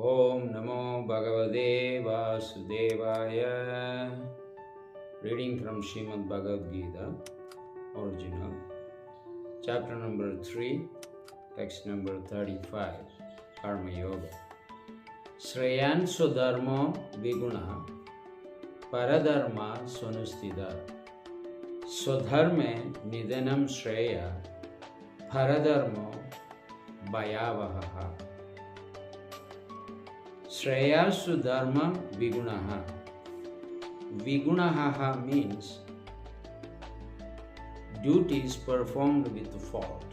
Om Namo Bhagavate Vasudevaya. Reading from Srimad Bhagavad Gita, original, chapter number 3, text number 35, Karma Yoga. Shreyan Sudharma Viguna Paradharma Sonustida Sudharme Nidanam Shreya Paradharmo Bhayavaha. Shreyasu Dharma Vigunaha. Vigunaha means duties performed with fault.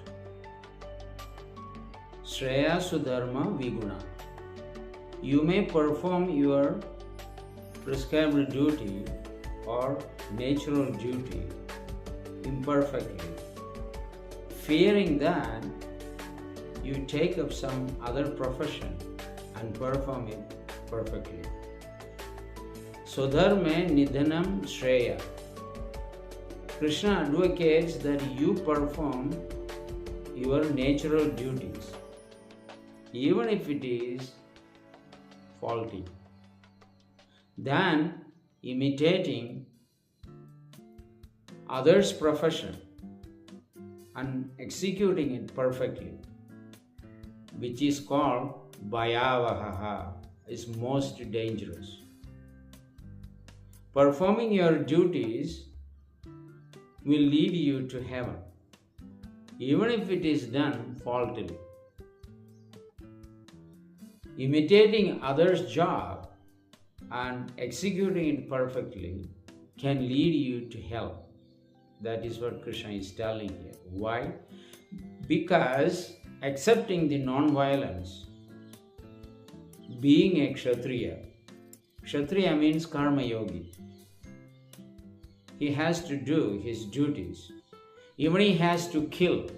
Shreyasu Dharma Viguna. You may perform your prescribed duty or natural duty imperfectly, fearing that you take up some other profession and perform it perfectly. Sudharme Nidhanam Shreya. Krishna advocates that you perform your natural duties, even if it is faulty, than imitating others' profession and executing it perfectly, which is called Bhayavaha, is most dangerous. Performing your duties will lead you to heaven, even if it is done faultily. Imitating others' job and executing it perfectly can lead you to hell. That is what Krishna is telling here. Why? Because accepting the non-violence, being a Kshatriya means Karma Yogi. He has to do his duties. Even he has to kill.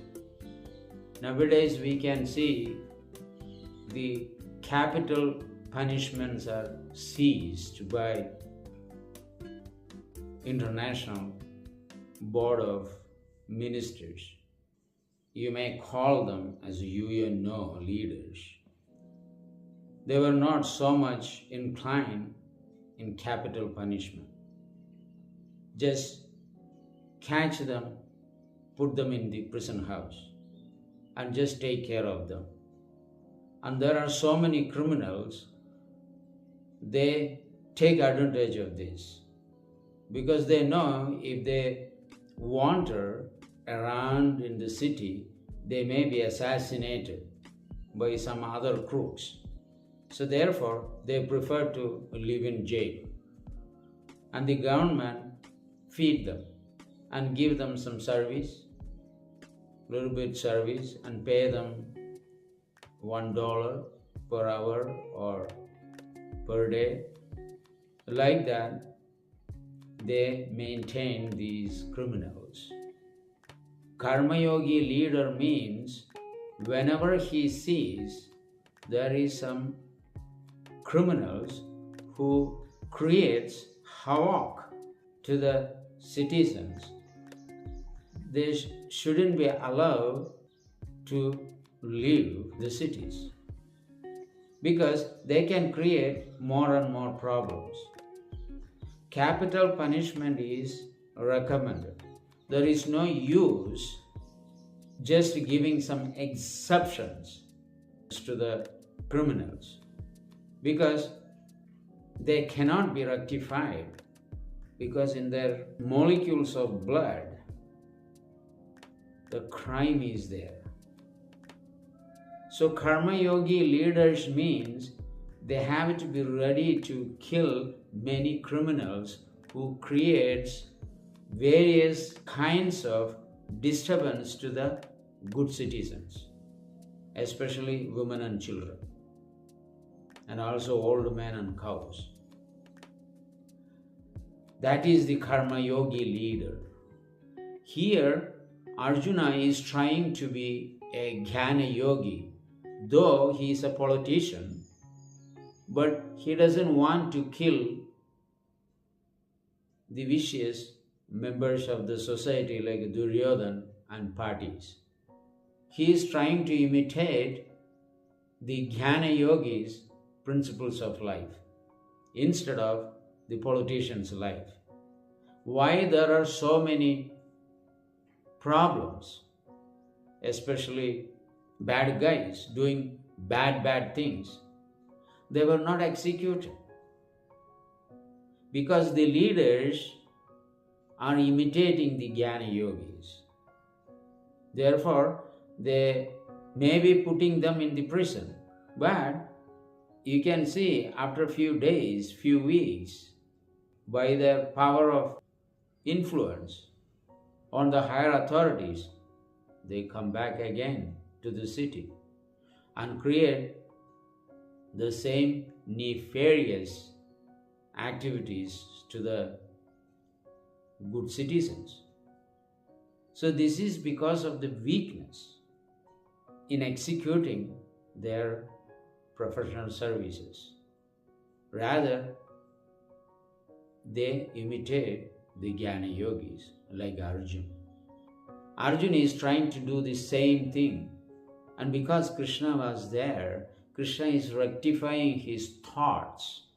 Nowadays we can see the capital punishments are seized by International Board of Ministers. You may call them as UNO leaders. They were not so much inclined in capital punishment. Just catch them, put them in the prison house, and just take care of them. And there are so many criminals, they take advantage of this because they know if they wander around in the city, they may be assassinated by some other crooks. So therefore, they prefer to live in jail. And the government feed them and give them some service, little bit service, and pay them $1 per hour or per day. Like that, they maintain these criminals. Karma Yogi leader means whenever he sees there is some criminals who creates havoc to the citizens, they shouldn't be allowed to leave the cities because they can create more and more problems. Capital punishment is recommended. There is no use just giving some exceptions to the criminals because they cannot be rectified, because in their molecules of blood the crime is there. So Karma Yogi leaders means they have to be ready to kill many criminals who creates various kinds of disturbance to the good citizens, especially women and children, and also old men and cows. That is the Karma Yogi leader. Here, Arjuna is trying to be a Jnana Yogi, though he is a politician, but he doesn't want to kill the vicious members of the society like Duryodhana and parties. He is trying to imitate the Jnana Yogis principles of life instead of the politician's life. Why there are so many problems, especially bad guys doing bad things? They were not executed because the leaders are imitating the Jnana yogis. Therefore, they may be putting them in the prison, but you can see after a few days, few weeks, by their power of influence on the higher authorities, they come back again to the city and create the same nefarious activities to the good citizens. So this is because of the weakness in executing their professional services. Rather, they imitate the Jnana yogis like Arjuna. Arjuna is trying to do the same thing, and because Krishna was there, Krishna is rectifying his thoughts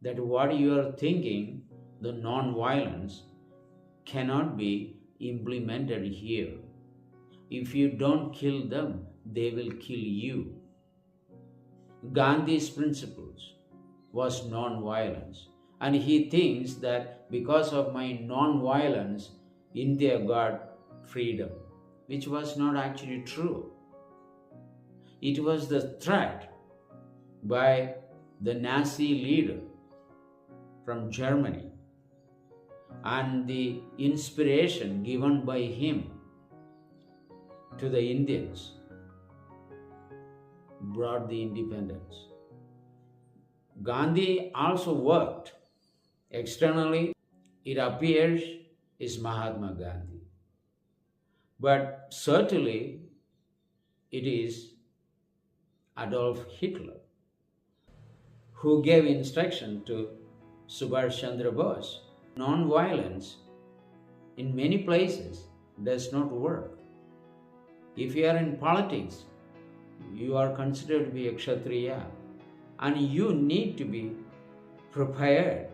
that what you are thinking, the non-violence, cannot be implemented here. If you don't kill them, they will kill you. Gandhi's principles was non-violence, and he thinks that because of my non-violence, India got freedom, which was not actually true. It was the threat by the Nazi leader from Germany and the inspiration given by him to the Indians brought the independence. Gandhi also worked externally. It appears is Mahatma Gandhi, but certainly it is Adolf Hitler who gave instruction to Subhash Chandra Bose. Non-violence in many places does not work. If you are in politics, you are considered to be a Kshatriya, and you need to be prepared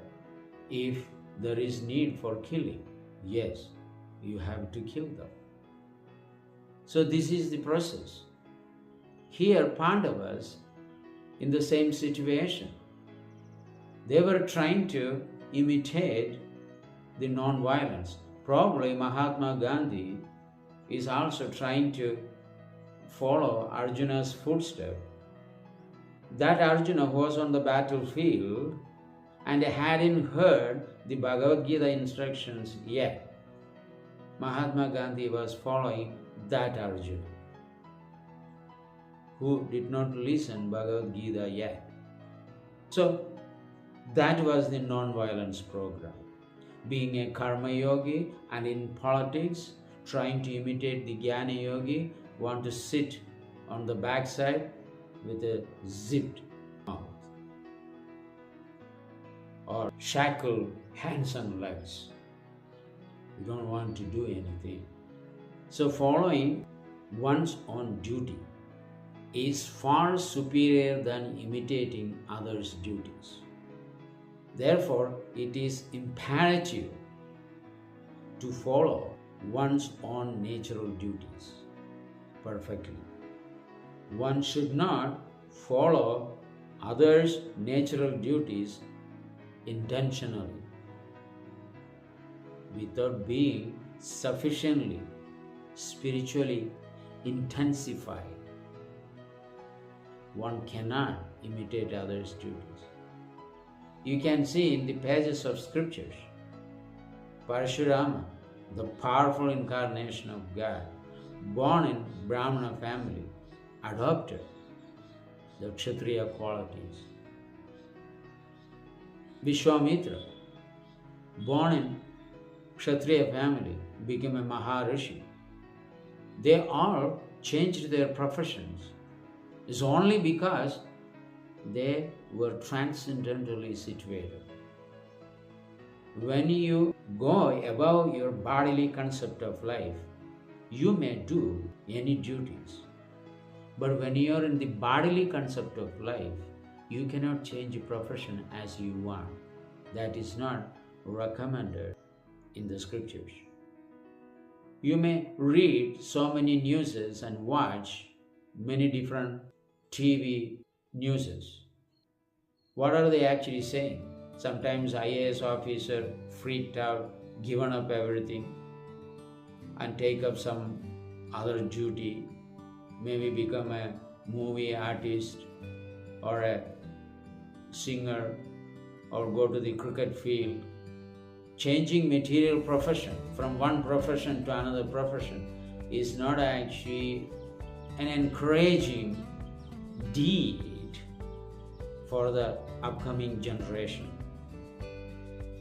if there is need for killing. Yes, you have to kill them. So this is the process. Here, Pandavas in the same situation. They were trying to imitate the non-violence. Probably Mahatma Gandhi is also trying to follow Arjuna's footsteps. That Arjuna was on the battlefield and hadn't heard the Bhagavad Gita instructions yet. Mahatma Gandhi was following that Arjuna who did not listen Bhagavad Gita yet. So that was the non-violence program. Being a karma yogi and in politics, trying to imitate the Jnana yogi, want to sit on the backside with a zipped mouth or shackled hands and legs. You don't want to do anything. So following one's own duty is far superior than imitating others' duties. Therefore, it is imperative to follow one's own natural duties perfectly. One should not follow others' natural duties intentionally without being sufficiently spiritually intensified. One cannot imitate others' duties. You can see in the pages of scriptures, Parashurama, the powerful incarnation of God, born in Brahmana family, adopted the Kshatriya qualities. Vishwamitra, born in Kshatriya family, became a Maharishi. They all changed their professions. It's only because they were transcendentally situated. When you go above your bodily concept of life, you may do any duties. But when you are in the bodily concept of life, You cannot change a profession as you want. That is not recommended in the scriptures. You may read so many newses and watch many different TV newses. What are they actually saying? Sometimes IAS officer freaked out, given up everything and take up some other duty, maybe become a movie artist or a singer or go to the cricket field. Changing material profession from one profession to another profession is not actually an encouraging deed for the upcoming generation.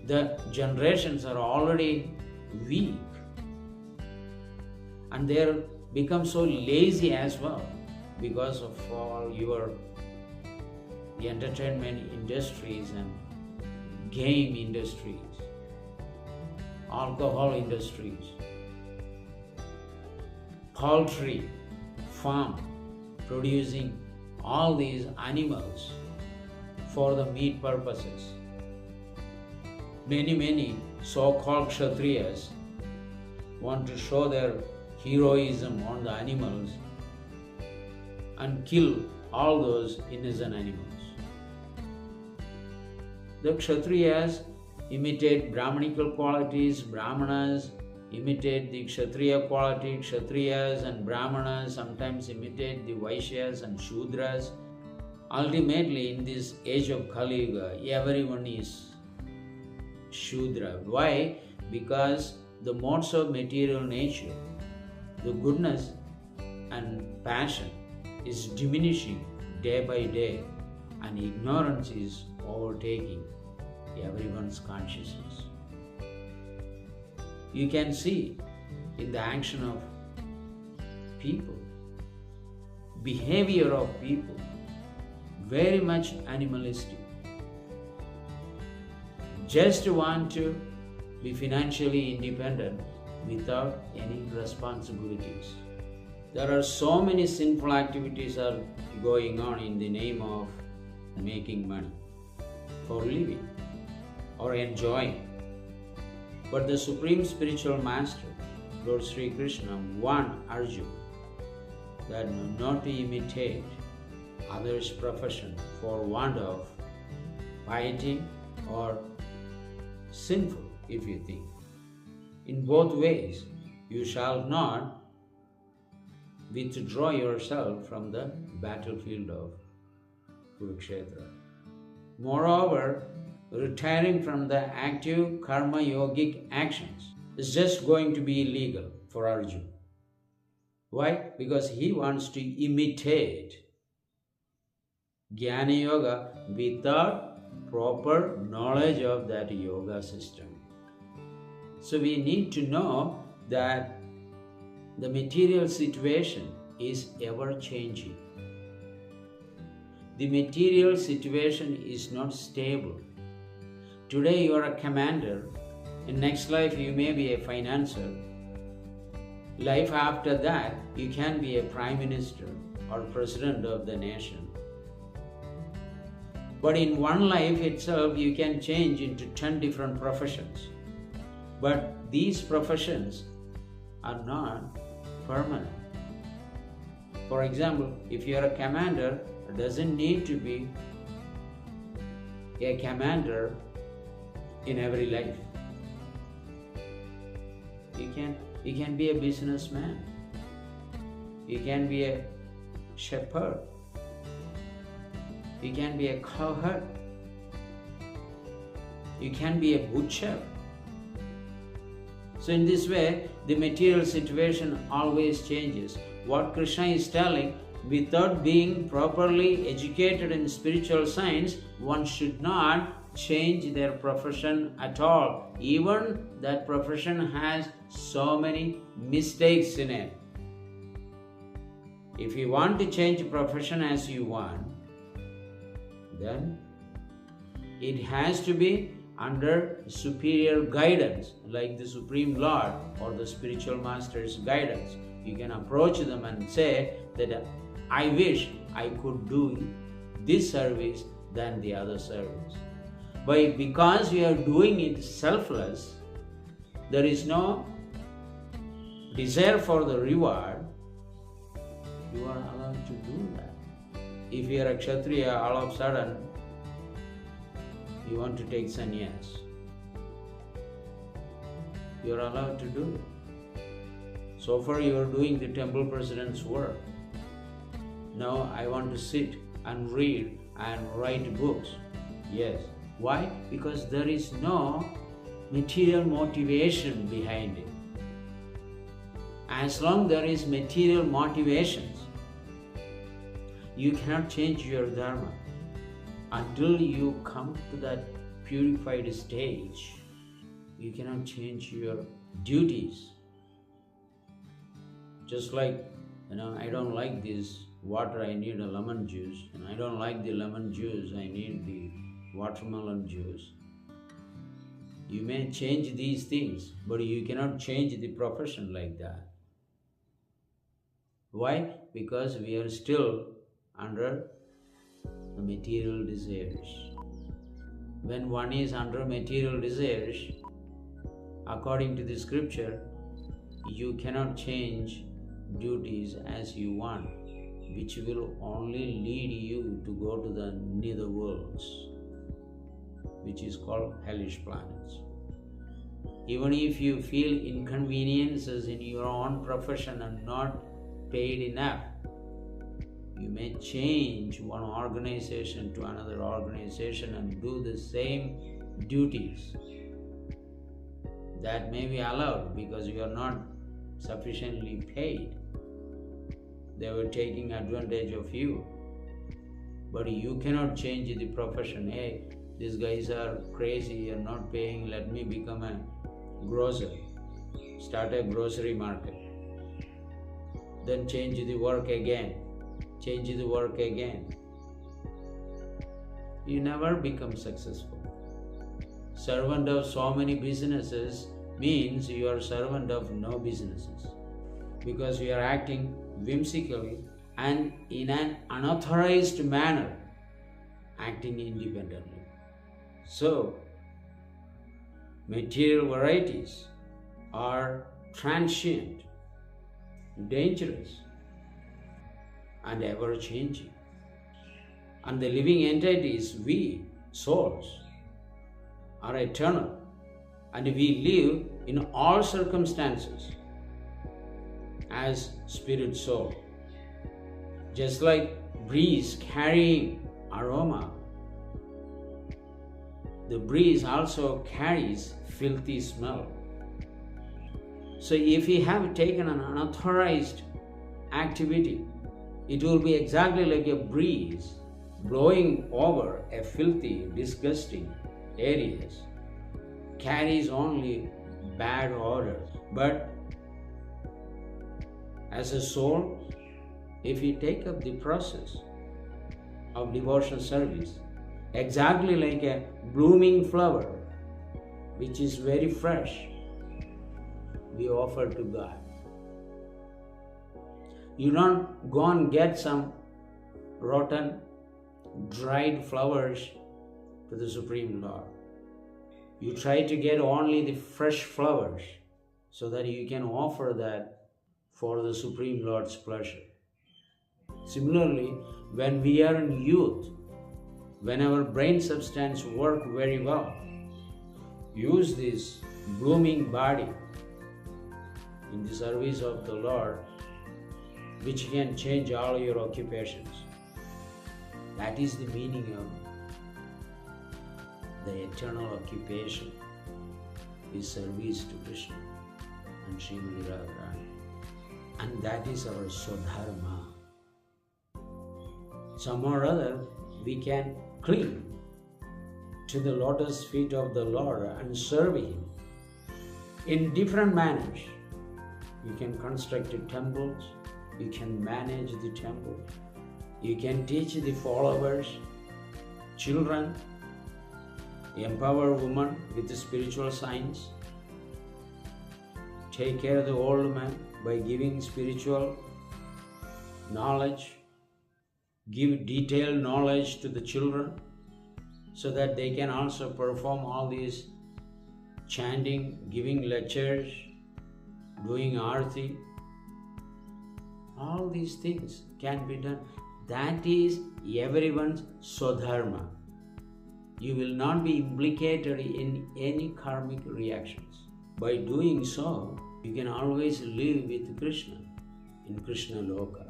The generations are already weak and they're become so lazy as well because of all the entertainment industries and game industries, alcohol industries, poultry farm producing all these animals for the meat purposes. Many so-called Kshatriyas want to show their heroism on the animals and kill all those innocent animals. The Kshatriyas imitate Brahmanical qualities, Brahmanas imitate the Kshatriya quality, Kshatriyas and Brahmanas sometimes imitate the Vaishyas and Shudras. Ultimately, in this age of Kali Yuga, everyone is Shudra. Why? Because the modes of material nature, the goodness and passion is diminishing day by day and ignorance is overtaking everyone's consciousness. You can see in the action of people, behavior of people, very much animalistic. Just want to be financially independent without any responsibilities. There are so many sinful activities are going on in the name of making money for living or enjoying. But the Supreme Spiritual Master, Lord Sri Krishna, warned Arjuna that not to imitate others' profession for want of piety or sinful, if you think. In both ways, you shall not withdraw yourself from the battlefield of Kurukshetra. Moreover, retiring from the active karma yogic actions is just going to be illegal for Arjuna. Why? Because he wants to imitate Jnana Yoga without proper knowledge of that yoga system. So we need to know that the material situation is ever changing. The material situation is not stable. Today you are a commander, in next life you may be a financier. Life after that you can be a prime minister or president of the nation. But in one life itself you can change into 10 different professions. But these professions are not permanent. For example, if you are a commander, it doesn't need to be a commander in every life. You can be a businessman. You can be a shepherd. You can be a cowherd. You can be a butcher. So in this way, the material situation always changes. What Krishna is telling, without being properly educated in spiritual science, one should not change their profession at all. Even that profession has so many mistakes in it. If you want to change a profession as you want, then it has to be under superior guidance, like the Supreme Lord or the spiritual master's guidance. You can approach them and say that I wish I could do this service than the other service. But because you are doing it selfless, there is no desire for the reward, you are allowed to do that. If you are a Kshatriya, all of a sudden you want to take sannyas, you are allowed to do it. So far you are doing the temple president's work. Now I want to sit and read and write books. Yes. Why? Because there is no material motivation behind it. As long there is material motivations, you cannot change your dharma. Until you come to that purified stage, you cannot change your duties. Just like, I don't like this water, I need a lemon juice, and I don't like the lemon juice, I need the watermelon juice. You may change these things, but you cannot change the profession like that. Why? Because we are still under the material desires. When one is under material desires, according to the scripture, you cannot change duties as you want, which will only lead you to go to the nether worlds, which is called hellish planets. Even if you feel inconveniences in your own profession and not paid enough, you may change one organization to another organization and do the same duties. That may be allowed because you are not sufficiently paid. They were taking advantage of you. But you cannot change the profession. Hey, these guys are crazy, you're not paying, let me become a grocer. Start a grocery market. Then change the work again. Change the work again. You never become successful. Servant of so many businesses means you are servant of no businesses, because you are acting whimsically and in an unauthorized manner, acting independently. So, material varieties are transient, dangerous, and ever-changing. And the living entities, we, souls, are eternal, and we live in all circumstances as spirit soul. Just like breeze carrying aroma, the breeze also carries filthy smell. So if we have taken an unauthorized activity, it will be exactly like a breeze blowing over a filthy, disgusting areas, carries only bad odor. But as a soul, if we take up the process of devotional service, exactly like a blooming flower, which is very fresh, we offer to God. You don't go and get some rotten, dried flowers to the Supreme Lord. You try to get only the fresh flowers so that you can offer that for the Supreme Lord's pleasure. Similarly, when we are in youth, when our brain substance work very well, use this blooming body in the service of the Lord, which can change all your occupations. That is the meaning of the eternal occupation, is service to Krishna and Srimati Radharani. And that is our Swadharma. Somehow or other, we can cling to the lotus feet of the Lord and serve Him in different manners. You can construct temples, you can manage the temple, you can teach the followers, children, empower women with the spiritual science, take care of the old man by giving spiritual knowledge, give detailed knowledge to the children, so that they can also perform all these chanting, giving lectures, doing arti. All these things can be done. That is everyone's swadharma. You will not be implicated in any karmic reactions. By doing so, you can always live with Krishna in Krishna Loka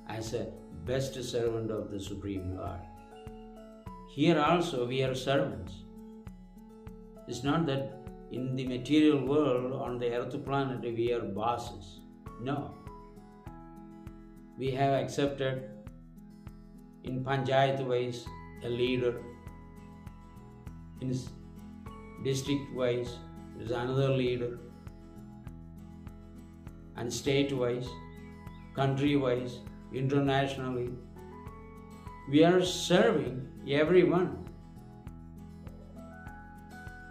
as a best servant of the Supreme Lord. Here also we are servants. It's not that in the material world on the earth planet we are bosses. No. We have accepted in panchayat wise a leader, in district wise there is another leader, and state wise, country wise, internationally. We are serving everyone.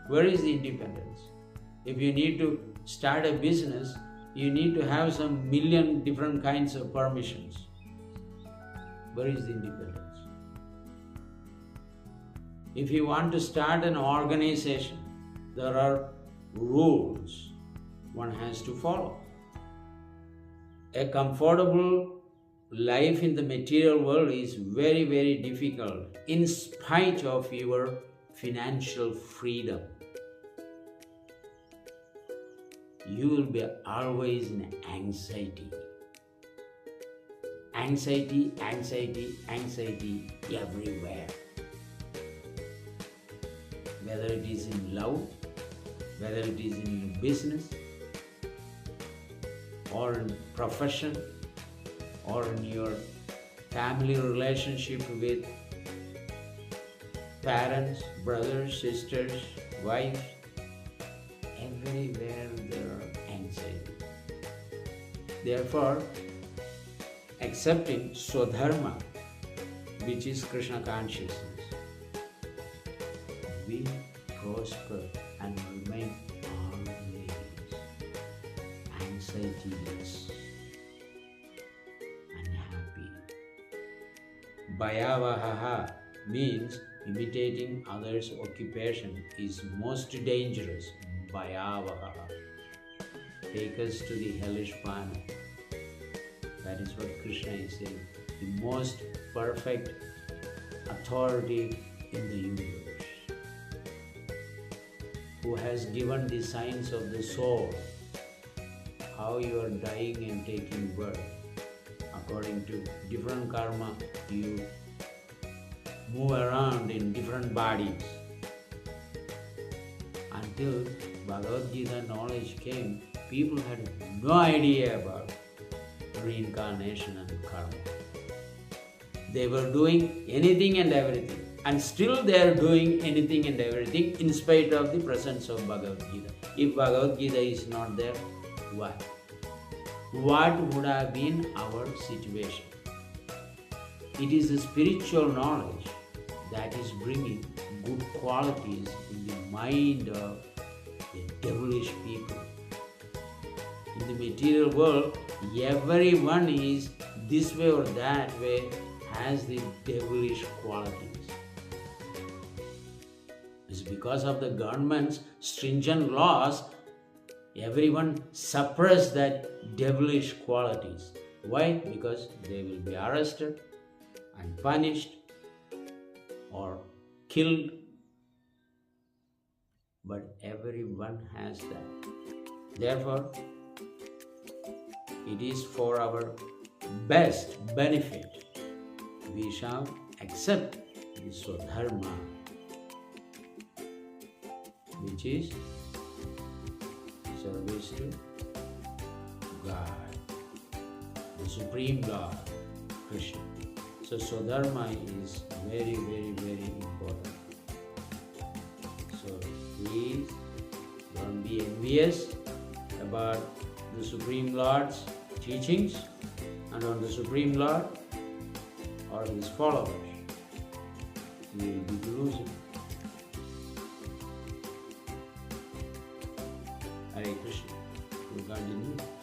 Where is the independence? If you need to start a business, you need to have some million different kinds of permissions. Where is the independence? If you want to start an organization, there are rules one has to follow. A comfortable life in the material world is very, very difficult in spite of your financial freedom. You will be always in anxiety. Anxiety, anxiety, anxiety everywhere. Whether it is in love, whether it is in your business, or in profession, or in your family relationship with parents, brothers, sisters, wives, everywhere there are anxiety. Therefore, accepting Swadharma, which is Krishna consciousness, we prosper and remain always anxietyless and happy. Bhayavaha means imitating others' occupation is most dangerous. Bhayavaha. Take us to the hellish planet. That is what Krishna is saying. The most perfect authority in the universe, who has given the signs of the soul, how you are dying and taking birth. According to different karma, you move around in different bodies. Until Bhagavad Gita knowledge came, people had no idea about reincarnation and karma. They were doing anything and everything, and still they are doing anything and everything in spite of the presence of Bhagavad Gita. If Bhagavad Gita is not there, what? What would have been our situation? It is the spiritual knowledge that is bringing good qualities in the mind of the devilish people. In the material world, everyone is this way or that way, has the devilish qualities. It's because of the government's stringent laws, everyone suppress that devilish qualities. Why? Because they will be arrested and punished or killed. But everyone has that. Therefore, it is for our best benefit we shall accept the Swadharma, which is service to God, the Supreme God, Krishna. So Swadharma is very, very, very important. So please don't be envious about the Supreme Lord's teachings and on the Supreme Lord or his followers. You will be losing. Hare Krishna. We continue.